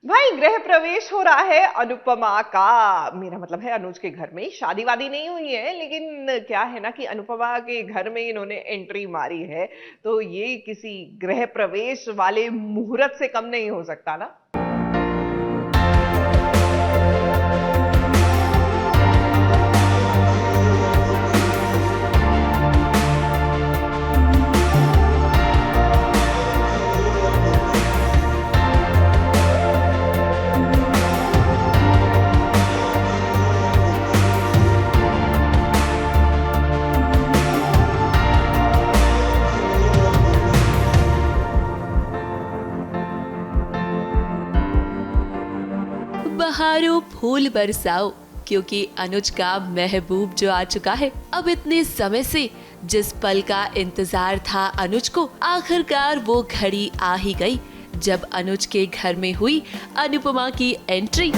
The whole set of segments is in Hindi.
भाई गृह प्रवेश हो रहा है अनुपमा का। मेरा मतलब है अनुज के घर में। शादी वादी नहीं हुई है, लेकिन क्या है ना कि अनुपमा के घर में इन्होंने एंट्री मारी है, तो ये किसी गृह प्रवेश वाले मुहूर्त से कम नहीं हो सकता ना। बहारो फूल बरसाओ, क्योंकि अनुज का महबूब जो आ चुका है। अब इतने समय से जिस पल का इंतजार था अनुज को, आखिरकार वो घड़ी आ ही गई जब अनुज के घर में हुई अनुपमा की एंट्री।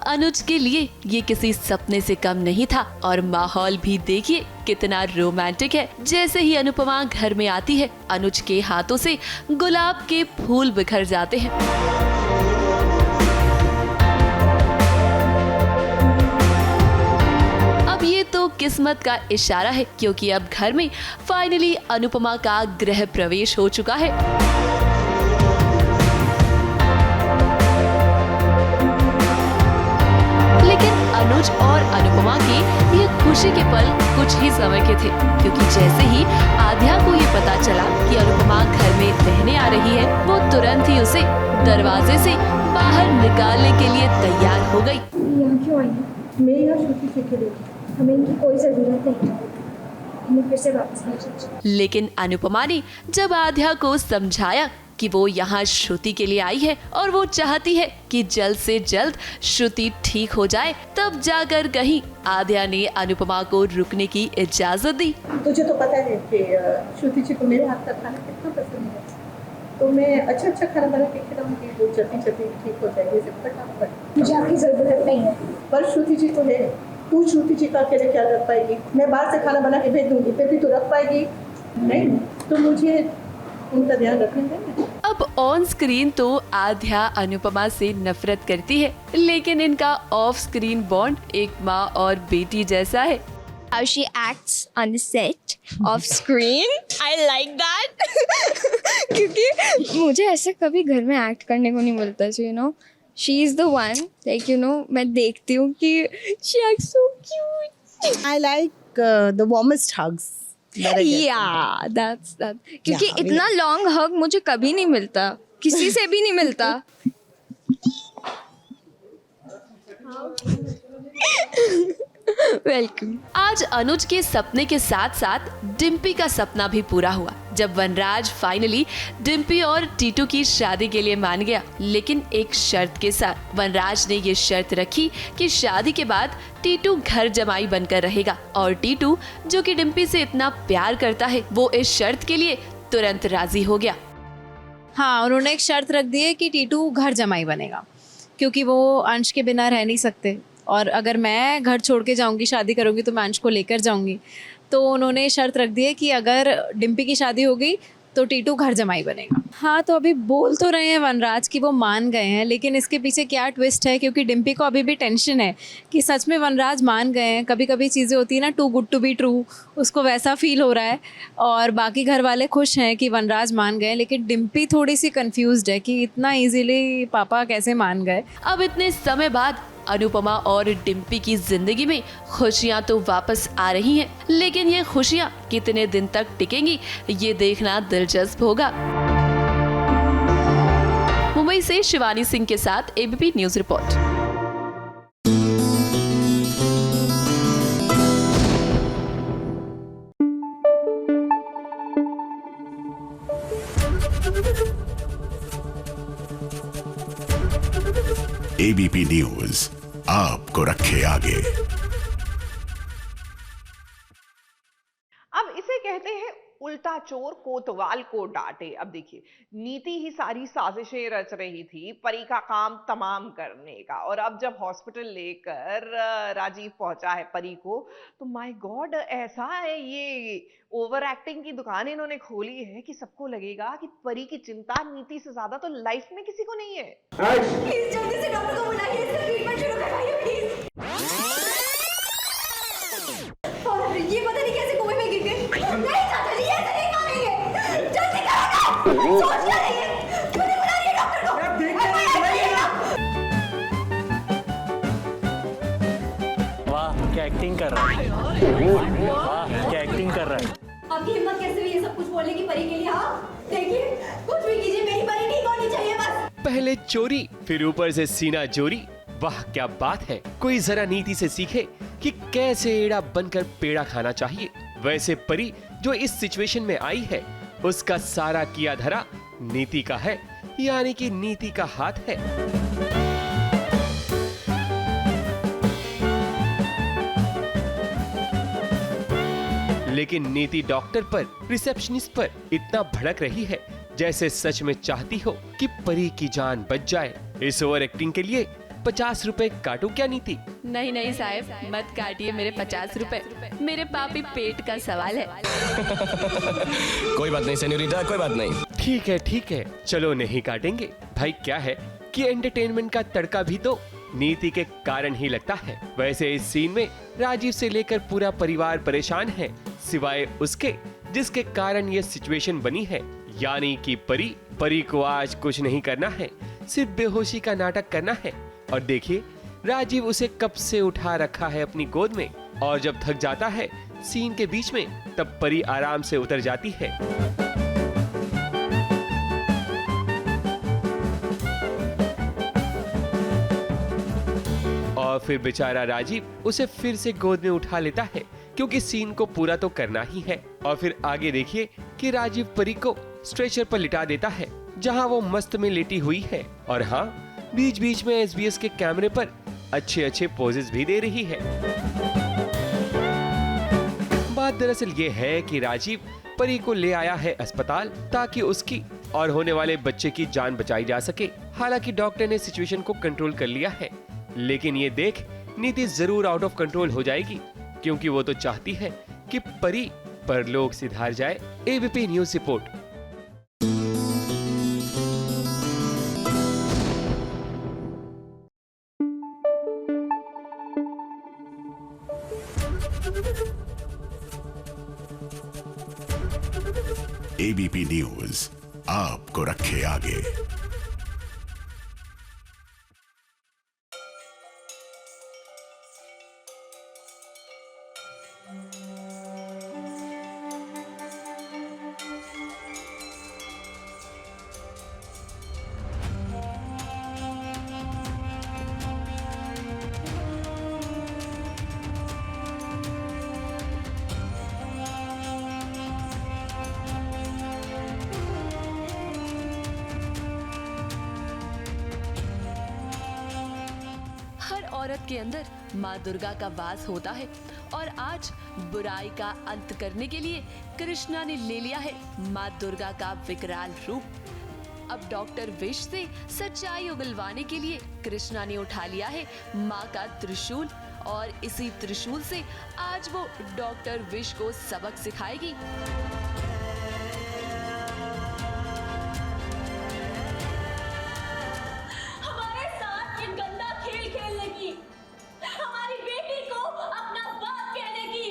अनुज के लिए ये किसी सपने से कम नहीं था और माहौल भी देखिए कितना रोमांटिक है। जैसे ही अनुपमा घर में आती है, अनुज के हाथों से गुलाब के फूल बिखर जाते हैं। अब ये तो किस्मत का इशारा है, क्योंकि अब घर में फाइनली अनुपमा का गृह प्रवेश हो चुका है। अनुज और अनुपमा की ये खुशी के पल कुछ ही समय के थे, क्योंकि जैसे ही आध्या को ये पता चला कि अनुपमा घर में रहने आ रही है, वो तुरंत ही उसे दरवाजे से बाहर निकालने के लिए तैयार हो गई। यहाँ क्यों आई है? मैं यहाँ श्रुति से खेलूंगी, हमें इनकी कोई जरूरत नहीं है, हमें फिर से वापस ले जाओ। लेकिन अनुपमा ने जब आध्या को समझाया कि वो यहाँ श्रुति के लिए आई है और वो चाहती है कि जल्द से जल्द श्रुति ठीक हो जाए, तब जाकर कहीं आध्या ने अनुपमा को रुकने की इजाजत दी। तुझे तो पता है कि श्रुति जी को मेरे हाथ का खाना कितना पसंद है, तो मैं अच्छा खाना बना के खिलाऊंगी, वो जल्दी ठीक हो जाएगी फटाफट। मुझे आपकी जरूरत नहीं है। पर श्रुति जी तो है, तू श्रुति जी का अकेले क्या रख पाएगी? मैं बाहर से खाना बना के भेज दूंगी, फिर भी तू रख पाएगी? नहीं, तो मुझे उनका ध्यान रखने देना। अब ऑन स्क्रीन तो आध्या अनुपमा से नफरत करती है, लेकिन इनका ऑफ स्क्रीन बॉन्ड एक माँ और बेटी जैसा है। How she acts on the set, off screen, I like that. क्योंकि मुझे ऐसे कभी घर में एक्ट करने को नहीं मिलता, so you know, she is the one, like you know, मैं देखती हूँ कि she acts so cute. I like the warmest hugs. Yeah, that's that. क्योंकि इतना लॉन्ग हग मुझे कभी नहीं मिलता, किसी से भी नहीं मिलता। वेलकम। आज अनुज के सपने के साथ साथ डिम्पी का सपना भी पूरा हुआ, जब वनराज फाइनली डिम्पी और टीटू की शादी के लिए मान गया, लेकिन एक शर्त के साथ। वनराज ने ये शर्त रखी कि शादी के बाद टीटू घर जमाई बनकर रहेगा, और टीटू जो कि डिम्पी से इतना प्यार करता है, वो इस शर्त के लिए तुरंत राजी हो गया। हाँ, उन्होंने एक शर्त रख दी है कि टीटू घर जमाई बनेगा, क्योंकि वो अंश के बिना रह नहीं सकते, और अगर मैं घर छोड़ के जाऊंगी, शादी करूंगी, तो मैं अंश को लेकर जाऊंगी। तो उन्होंने शर्त रख दी है कि अगर डिम्पी की शादी हो गई तो टीटू घर जमाई बनेगा। हाँ, तो अभी बोल तो रहे हैं वनराज कि वो मान गए हैं, लेकिन इसके पीछे क्या ट्विस्ट है, क्योंकि डिम्पी को अभी भी टेंशन है कि सच में वनराज मान गए हैं। कभी कभी चीज़ें होती है ना, too good to be true, उसको वैसा फील हो रहा है, और बाकी घर वाले खुश हैं कि वनराज मान गए, लेकिन डिम्पी थोड़ी सी कंफ्यूज्ड है कि इतना ईजिली पापा कैसे मान गए। अब इतने समय बाद अनुपमा और डिम्पी की जिंदगी में खुशियां तो वापस आ रही हैं, लेकिन ये खुशियां कितने दिन तक टिकेंगी, ये देखना दिलचस्प होगा। मुंबई से शिवानी सिंह के साथ ABP news report. ABP news आपको रखे आगे। अब इसे कहते हैं उल्टा चोर को कोतवाल को डांटे। अब देखिए, नीति ही सारी साजिशें रच रही थी परी का काम तमाम करने का, और अब जब हॉस्पिटल लेकर राजीव पहुंचा है परी को, तो माय गॉड, ऐसा है ये ओवर एक्टिंग की दुकान इन्होंने खोली है कि सबको लगेगा कि परी की चिंता नीति से ज्यादा तो लाइफ में किसी को नहीं है। प्लीज जल्दी से डॉक्टर को बुलाइए, इसका ट्रीटमेंट शुरू करवाइए प्लीज। और ये पता नहीं कैसे कुएं में गिर गए। नहीं चाचा जी, ऐसे नहीं मानेंगे, जल्दी करो ना, सोच क्या रही है, क्यों नहीं बुला रही है डॉक्टर को? वाह क्या एक्टिंग कर रहा है, वाह क्या एक्टिंग कर रहा है। आपकी हिम्मत कैसे हुई ये सब कुछ बोलने की परी के लिए? हाँ देखिए, कुछ भी कीजिए, मेरी परी ठीक होनी चाहिए बस। पहले चोरी फिर ऊपर से सीना चोरी, वाह क्या बात है। कोई जरा नीति से सीखे कि कैसे एड़ा बनकर पेड़ा खाना चाहिए। वैसे परी जो इस सिचुएशन में आई है, उसका सारा किया धरा नीति का है, यानी कि नीति का हाथ है। लेकिन नीति डॉक्टर पर, रिसेप्शनिस्ट पर इतना भड़क रही है जैसे सच में चाहती हो कि परी की जान बच जाए। इस ओवर एक्टिंग के लिए 50 रुपए काटो क्या नीति? नहीं नहीं साहब, मत काटिए मेरे 50 रुपए, मेरे पापी पेट का सवाल है। कोई बात नहीं सेन्योरिटा, कोई बात नहीं। ठीक है, चलो नहीं काटेंगे। भाई क्या है कि एंटरटेनमेंट का तड़का भी तो नीति के कारण ही लगता है। वैसे इस सीन में राजीव से लेकर पूरा परिवार परेशान है, सिवाय उसके जिसके कारण ये सिचुएशन बनी है, यानी कि परी को आज कुछ नहीं करना है, सिर्फ बेहोशी का नाटक करना है। और देखिए, राजीव उसे कब से उठा रखा है अपनी गोद में, और जब थक जाता है सीन के बीच में, तब परी आराम से उतर जाती है। और फिर बेचारा राजीव उसे फिर से गोद में उठा लेता है, क्योंकि सीन को पूरा तो करना ही है। और फिर आगे देखिए कि राजीव परी को स्ट्रेचर पर लिटा देता है, जहां वो मस्त में लेटी हुई है। और हाँ, बीच बीच में SBS के कैमरे पर अच्छे पोजेस भी दे रही है। बात दरअसल ये है कि राजीव परी को ले आया है अस्पताल, ताकि उसकी और होने वाले बच्चे की जान बचाई जा सके। हालांकि डॉक्टर ने सिचुएशन को कंट्रोल कर लिया है, लेकिन ये देख नीति जरूर आउट ऑफ कंट्रोल हो जाएगी, क्योंकि वो तो चाहती है कि परी परलोक सिधार जाए। ABP news report. ABP news आपको रखे आगे। हर औरत के अंदर माँ दुर्गा का वास होता है, और आज बुराई का अंत करने के लिए कृष्णा ने ले लिया है माँ दुर्गा का विकराल रूप। अब डॉक्टर विश से सच्चाई उगलवाने के लिए कृष्णा ने उठा लिया है माँ का त्रिशूल, और इसी त्रिशूल से आज वो डॉक्टर विश को सबक सिखाएगी। हमारे साथ ये गंदा खेल खेलने की, हमारी बेटी को अपना बाप कहने की,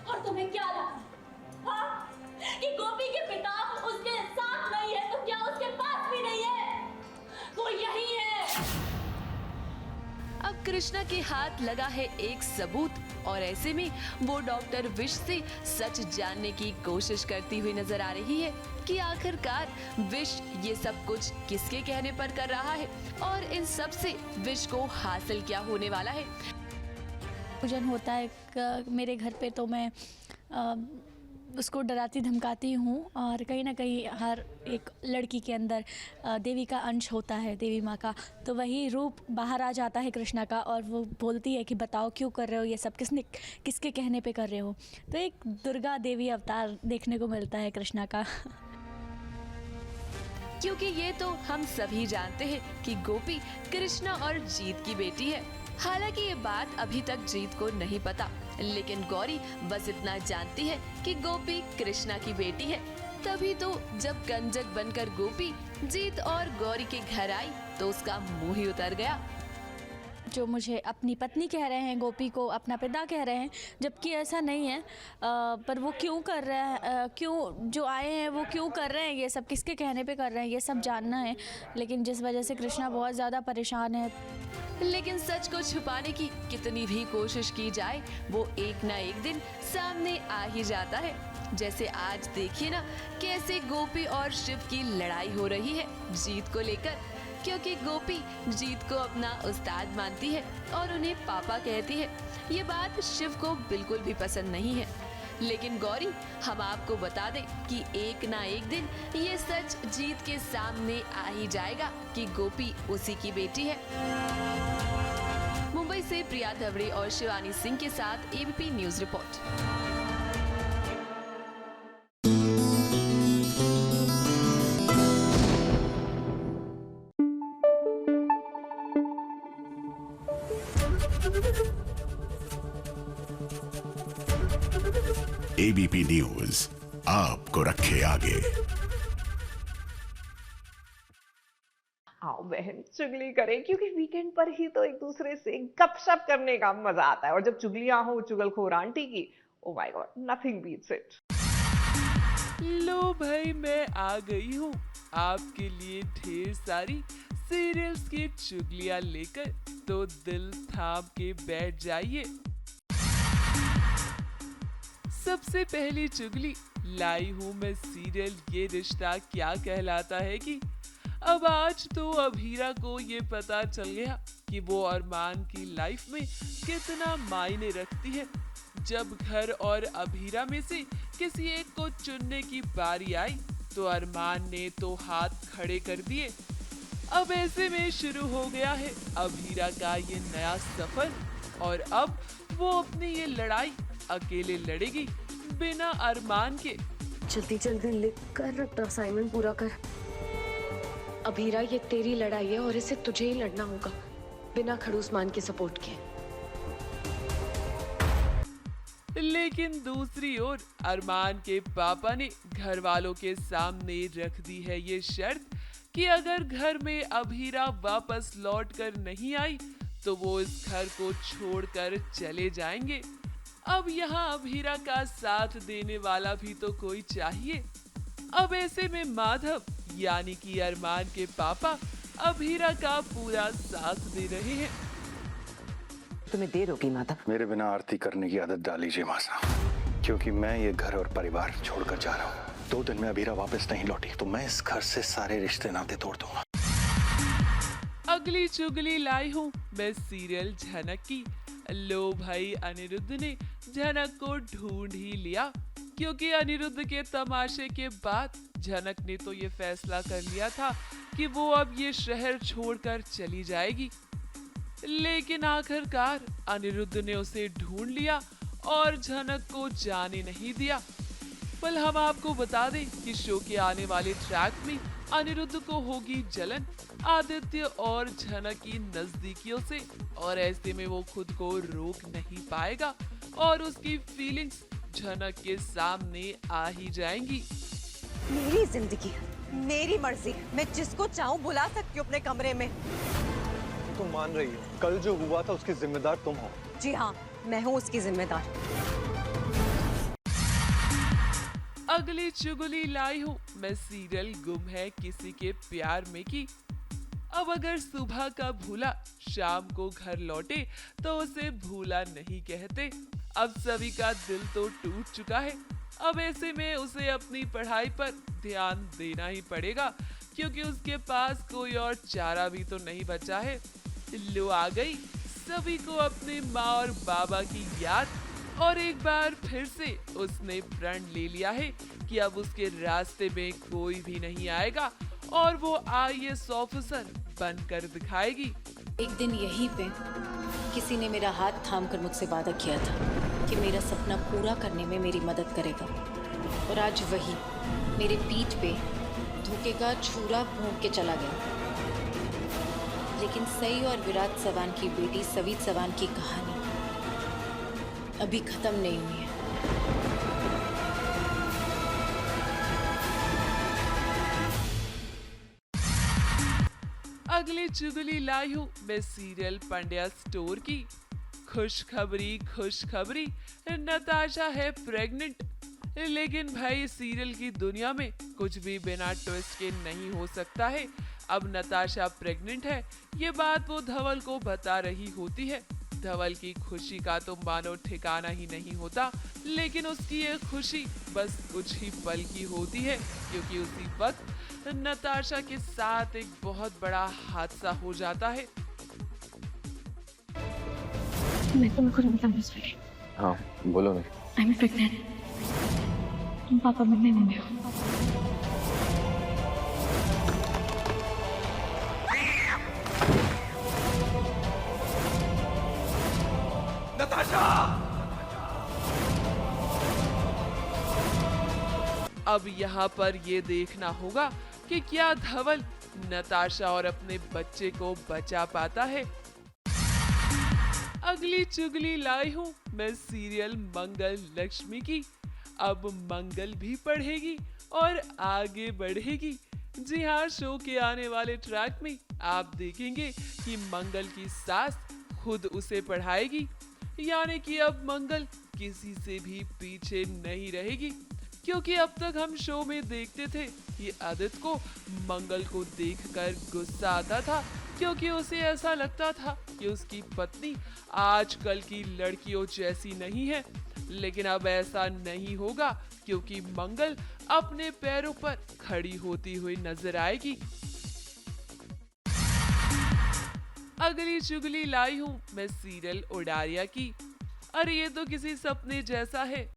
और तुम्हें क्या लगा हाँ? कि गोपी के पिता उसके साथ नहीं है, तो क्या उसके पास भी नहीं है? वो यही है। अब कृष्णा के हाथ लगा है एक सबूत, और ऐसे में वो डॉक्टर विश से सच जानने की कोशिश करती हुई नजर आ रही है कि आखिरकार विश ये सब कुछ किसके कहने पर कर रहा है, और इन सब से विश को हासिल क्या होने वाला है। पूजन होता है मेरे घर पे, तो मैं उसको डराती धमकाती हूँ और कहीं ना कहीं हर एक लड़की के अंदर देवी का अंश होता है, देवी माँ का, तो वही रूप बाहर आ जाता है कृष्णा का और वो बोलती है कि बताओ क्यों कर रहे हो ये सब, किसके कहने पे कर रहे हो। तो एक दुर्गा देवी अवतार देखने को मिलता है कृष्णा का। क्योंकि ये तो हम सभी जानते हैं कि गोपी कृष्णा और जीत की बेटी है। हालांकि ये बात अभी तक जीत को नहीं पता, लेकिन गौरी बस इतना जानती है कि गोपी कृष्णा की बेटी है। तभी तो जब कंजक बनकर गोपी जीत और गौरी के घर आई तो उसका मुंह ही उतर गया। जो मुझे अपनी पत्नी कह रहे हैं, गोपी को अपना पिता कह रहे हैं, जबकि ऐसा नहीं है। पर वो क्यों कर रहे हैं, क्यों जो आए हैं वो क्यों कर रहे हैं, ये सब किसके कहने पे कर रहे हैं, ये सब जानना है। लेकिन जिस वजह से कृष्णा बहुत ज़्यादा परेशान है। लेकिन सच को छुपाने की कितनी भी कोशिश की जाए वो एक ना एक दिन सामने आ ही जाता है। जैसे आज देखिए ना कैसे गोपी और शिव की लड़ाई हो रही है जीत को लेकर, क्योंकि गोपी जीत को अपना उस्ताद मानती है और उन्हें पापा कहती है। ये बात शिव को बिल्कुल भी पसंद नहीं है। लेकिन गौरी, हम आपको बता दें कि एक ना एक दिन ये सच जीत के सामने आ ही जाएगा कि गोपी उसी की बेटी है। मुंबई से प्रिया धवड़े और शिवानी सिंह के साथ ABP news report. ABP news आपको रखे आगे। आओ बहन चुगली करें, क्योंकि वीकेंड पर ही तो एक दूसरे से गपशप करने का मजा आता है। और जब चुगलियां हो चुगलखोर आंटी की, oh my god, nothing beats it. लो भाई, मैं आ गई हूँ आपके लिए ढेर सारी सीरियल्स की चुगलियां लेकर, तो दिल थाम के बैठ जाइए। सबसे पहली चुगली लाई हूँ मैं सीरियल ये रिश्ता क्या कहलाता है की। अब आज तो अभीरा को ये पता चल गया कि वो अरमान की लाइफ में कितना मायने रखती है। जब घर और अभीरा में से किसी एक को चुनने की बारी आई तो अरमान ने तो हाथ खड़े कर दिए। अब ऐसे में शुरू हो गया है अभीरा का ये नया सफर, और अब वो अपनी ये लड़ाई अकेले लड़ेगी बिना अरमान के। जल्दी जल्दी लिख कर अपना असाइनमेंट पूरा कर। अभीरा, ये तेरी लड़ाई है और इसे तुझे ही लड़ना होगा, बिना खड़ूस मान के सपोर्ट के। लेकिन दूसरी ओर अरमान के पापा ने घर वालों के सामने रख दी है ये शर्त कि अगर घर में अभीरा वापस लौट कर नहीं आई तो वो इस घर को छोड़कर चले जाएंगे। अब यहाँ अभीरा का साथ देने वाला भी तो कोई चाहिए। अब ऐसे में माधव यानी कि अरमान के पापा अभीरा का पूरा साथ दे रहे हैं। तुम्हें देर होगी माधव। मेरे बिना आरती करने की आदत डालीजिए मासा, क्योंकि मैं ये घर और परिवार छोड़कर जा रहा हूँ। 2 दिन में अभीरा वापस नहीं लौटी तो मैं इस घर से सारे रिश्ते नाते तोड़ दूंगा। अगली चुगली लाई हूँ मैं सीरियल झनक की। लो भाई, अनिरुद्ध ने झनक को ढूंढ ही लिया, क्योंकि अनिरुद्ध के तमाशे के बाद झनक ने तो ये फैसला कर लिया था कि वो अब ये शहर छोड़कर चली जाएगी। लेकिन आखिरकार अनिरुद्ध ने उसे ढूंढ लिया और झनक को जाने नहीं दिया। पर हम आपको बता दें कि शो के आने वाले ट्रैक में अनिरुद्ध को होगी जलन आदित्य और झनक की नजदीकियों से, और ऐसे में वो खुद को रोक नहीं पाएगा और उसकी फीलिंग्स झनक के सामने आ ही जाएंगी। मेरी जिंदगी, मेरी मर्जी, मैं जिसको चाहूँ बुला सकती हूँ अपने कमरे में। तुम मान रही हो कल जो हुआ था उसकी जिम्मेदार तुम हो? जी हाँ, मैं हूँ उसकी जिम्मेदार। अगली चुगली लाई हूँ मैं सीरियल गुम है किसी के प्यार में की। अब अगर सुबह का भूला शाम को घर लौटे तो उसे भूला नहीं कहते। अब सभी का दिल तो टूट चुका है। अब ऐसे में उसे अपनी पढ़ाई पर ध्यान देना ही पड़ेगा, क्योंकि उसके पास कोई और चारा भी तो नहीं बचा है। लो आ गई सभी को अपने माँ और बाबा की याद, और एक बार फिर से उसने प्रण ले लिया है कि अब उसके रास्ते में कोई भी नहीं आएगा और वो IAS ऑफिसर बनकर दिखाएगी। एक दिन यहीं पे किसी ने मेरा हाथ थामकर मुझसे वादा किया था कि मेरा सपना पूरा करने में मेरी मदद करेगा, और आज वही मेरे पीठ पे धोखे का छुरा भोंक के चला गया। लेकिन सई और विराट चव्हाण की बेटी सवित चव्हाण की कहानी अभी खत्म नहीं हुई है। अगली चुगली लाई हूँ मैं सीरियल पंड्या स्टोर की। खुशखबरी नताशा है प्रेग्नेंट। लेकिन भाई सीरियल की दुनिया में कुछ भी बिना ट्विस्ट के नहीं हो सकता है। अब नताशा प्रेग्नेंट है, ये बात वो धवल को बता रही होती है। धवल की खुशी का तो मानो ठिकाना ही नहीं होता, लेकिन उसकी ये खुशी बस कुछ ही पल की होती है, क्योंकि उसी वक्त नताशा के साथ एक बहुत बड़ा हादसा हो जाता है। मैं तुमको बताऊं सॉरी। हाँ बोलो ना। I am pregnant. तुम पापा बनने वाले हो। नताशा! अब यहाँ पर ये देखना होगा कि क्या धवल नताशा और अपने बच्चे को बचा पाता है। अगली चुगली लाई हूँ मैं सीरियल मंगल लक्ष्मी की। अब मंगल भी पढ़ेगी और आगे बढ़ेगी। जी हाँ, शो के आने वाले ट्रैक में आप देखेंगे कि मंगल की सास खुद उसे पढ़ाएगी, यानी कि अब मंगल किसी से भी पीछे नहीं रहेगी। क्योंकि अब तक हम शो में देखते थे कि आदित्य को मंगल को देखकर गुस्सा आता था, क्योंकि उसे ऐसा लगता था कि उसकी पत्नी आजकल की लड़कियों जैसी नहीं है। लेकिन अब ऐसा नहीं होगा, क्योंकि मंगल अपने पैरों पर खड़ी होती हुई नजर आएगी। अगली चुगली लाई हूँ मैं सीरियल उडारिया की। अरे ये तो किसी सपने जैसा है।